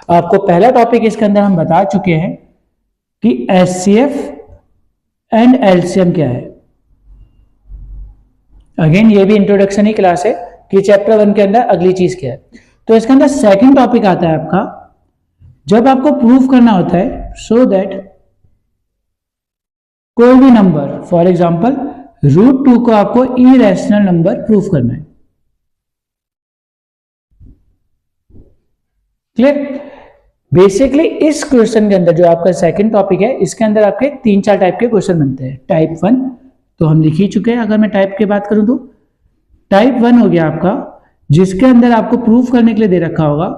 आपको पहला टॉपिक इसके अंदर हम बता चुके हैं कि एचसीएफ एंड एलसीएम क्या है। अगेन ये भी इंट्रोडक्शन ही क्लास है कि चैप्टर 1 के अंदर अगली चीज क्या है। तो इसके अंदर सेकंड टॉपिक आता है आपका, जब आपको प्रूव करना होता है सो दैट कोई भी नंबर, फॉर एग्जांपल √2 को आपको इरेशनल नंबर प्रूव करना है। क्लियर? बेसिकली इस क्वेश्चन के अंदर जो आपका सेकंड टॉपिक है, इसके अंदर आपके 3-4 टाइप के क्वेश्चन बनते हैं। टाइप 1 तो हम लिख ही चुके हैं। अगर मैं टाइप की बात करूं तो टाइप 1 हो गया आपका, जिसके अंदर आपको प्रूफ करने के लिए दे रखा होगा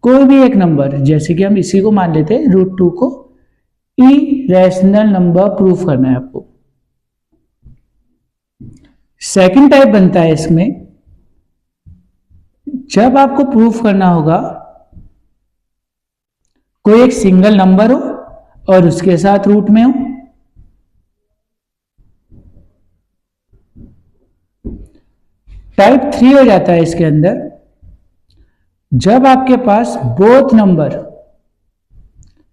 कोई भी एक नंबर, जैसे कि हम इसी को मान लेते हैं √2 को इरेशनल नंबर प्रूफ करना है आपको। सेकंड टाइप बनता है इसमें, जब आपको प्रूफ करना होगा कोई एक सिंगल नंबर हो और उसके साथ रूट में हो। टाइप 3 हो जाता है इसके अंदर, जब आपके पास बोथ नंबर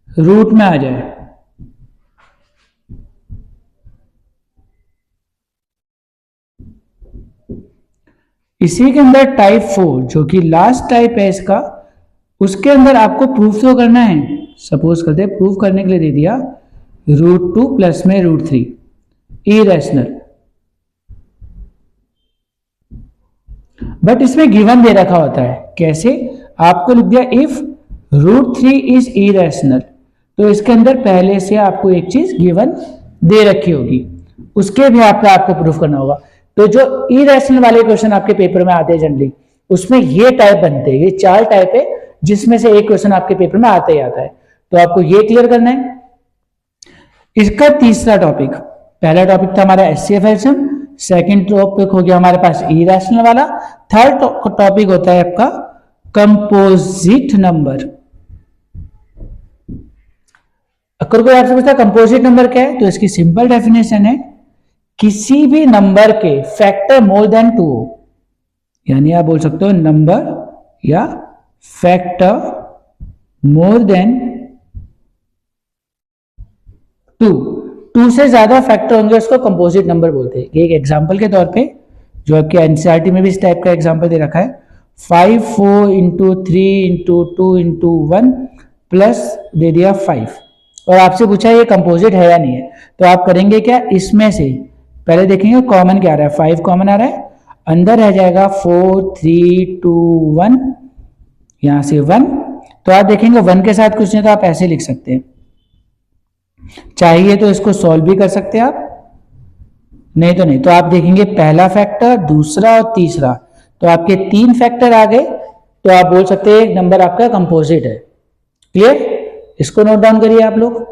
रूट में आ जाए। इसी के अंदर टाइप 4 जो कि लास्ट टाइप है इसका, उसके अंदर आपको प्रूफ तो करना है। सपोज करते हैं प्रूफ करने के लिए दे दिया √2 प्लस में √3 इरेशनल, बट इसमें गिवन दे रखा होता है। कैसे? आपको लिख दिया इफ √3 इज इरेशनल, तो इसके अंदर पहले से आपको एक चीज गिवन दे रखी होगी, उसके भी आपको प्रूफ करना होगा। तो जो इरेशनल वाले क्वेश्चन आपके पेपर में आते हैं जनरली, उसमें ये टाइप बनते हैं। ये 4 टाइप है जिसमें से एक क्वेश्चन आपके पेपर में आता ही आता है, तो आपको ये क्लियर करना है। इसका तीसरा टॉपिक, पहला टॉपिक था हमारा एचसीएफ एलसीएम, सेकंड टॉपिक हो गया हमारे पास इरेशनल वाला, थर्ड टॉपिक होता है आपका कंपोजिट नंबर। अगर कोई आपसे पूछता है कंपोजिट नंबर क्या है, तो इसकी सिंपल डेफिनेशन है किसी भी नंबर के फैक्टर मोर देन 2 हो, यानी आप बोल सकते हो नंबर या फैक्टर मोर देन 2 से ज्यादा फैक्टर होंगे उसको कंपोजिट नंबर बोलते हैं। एक एग्जांपल के तौर पे जो आपके एनसीईआरटी में भी इस टाइप का एग्जांपल दे रखा है, 5 4 इंटू 3 इंटू 2 इंटू 1 प्लस दे दिया 5, और आपसे पूछा ये कंपोजिट है या नहीं है, तो आप करेंगे क्या, इसमें से पहले देखेंगे कॉमन क्या आ रहा है, 5 कॉमन आ रहा है, अंदर रह जाएगा 4 3 2 1, यहां से 1, तो आप देखेंगे 1 के साथ कुछ नहीं, तो आप ऐसे लिख सकते हैं। चाहिए तो इसको सॉल्व भी कर सकते हैं आप, नहीं तो नहीं। तो आप देखेंगे पहला फैक्टर, दूसरा और तीसरा, तो आपके 3 फैक्टर आ गए, तो आप बोल सकते हैं नंबर आपका कंपोजिट है। क्लियर? इसको नोट डाउन करिए आप लोग।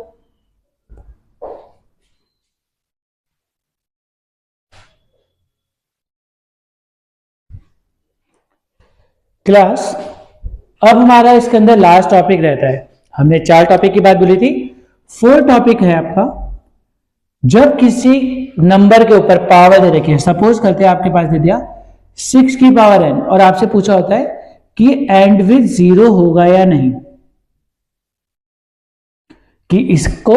क्लास, अब हमारा इसके अंदर लास्ट टॉपिक रहता है। हमने 4 टॉपिक की बात बोली थी, 4 टॉपिक है आपका, जब किसी नंबर के ऊपर पावर दे रखी है। सपोज करते हैं आपके पास दे दिया 6 की पावर n, और आपसे पूछा होता है कि एंड विद 0 होगा या नहीं, कि इसको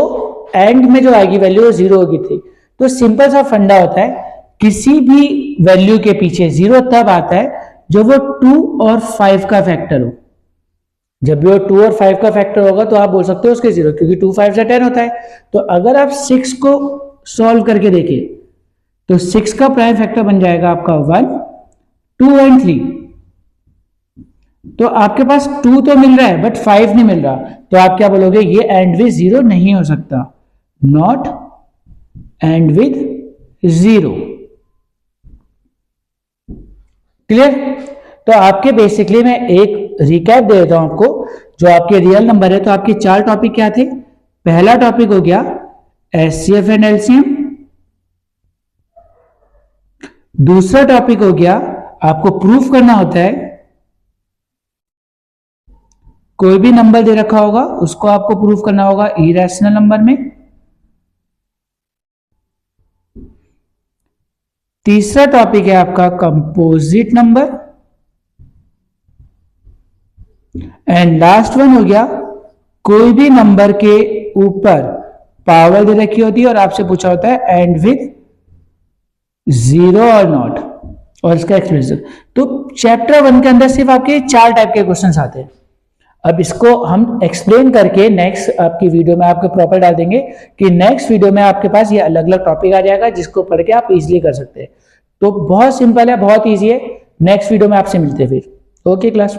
एंड में जो आएगी वैल्यू वो 0 होगी थी। तो सिंपल सा फंडा होता है, किसी भी वैल्यू के पीछे 0 तब आता है जब वो 2 और 5 का फैक्टर हो। जब भी वो 2 और 5 का फैक्टर होगा तो आप बोल सकते हो उसके 0, क्योंकि 2 5 से 10 होता है। तो अगर आप 6 को सॉल्व करके देखिए तो 6 का प्राइम फैक्टर बन जाएगा आपका 1 2 एंड 3। तो आपके पास 2 तो मिल रहा है बट 5 नहीं मिल रहा, तो आप क्या बोलोगे, ये एंड विद 0 नहीं हो सकता, नॉट एंड विद 0। क्लियर? तो आपके बेसिकली मैं एक रिकैप दे देता हूं आपको, जो आपके रियल नंबर है। तो आपके 4 टॉपिक क्या थे? पहला टॉपिक हो गया एचसीएफ एंड एलसीएम, दूसरा टॉपिक हो गया आपको प्रूफ करना होता है कोई भी नंबर दे रखा होगा उसको आपको प्रूफ करना होगा इरेशनल नंबर में। तीसरा टॉपिक है आपका composite number, and last one हो गया, कोई भी नंबर के ऊपर पावर दे रखी होती है और आपसे पूछा होता है एंड विद जीरो और नॉट और इसका एक्सप्रेशन। तो चैप्टर 1 के अंदर सिर्फ आपके 4 टाइप के क्वेश्चंस आते हैं। अब इसको हम एक्सप्लेन करके नेक्स्ट आपकी वीडियो में आपको प्रॉपर डाल देंगे कि नेक्स्ट वीडियो में आपके पास ये अलग अलग टॉपिक आ जाएगा जिसको पढ़ के आप इजीली कर सकते हैं। तो बहुत सिंपल है, बहुत इजी है। नेक्स्ट वीडियो में आपसे मिलते हैं फिर। Okay class.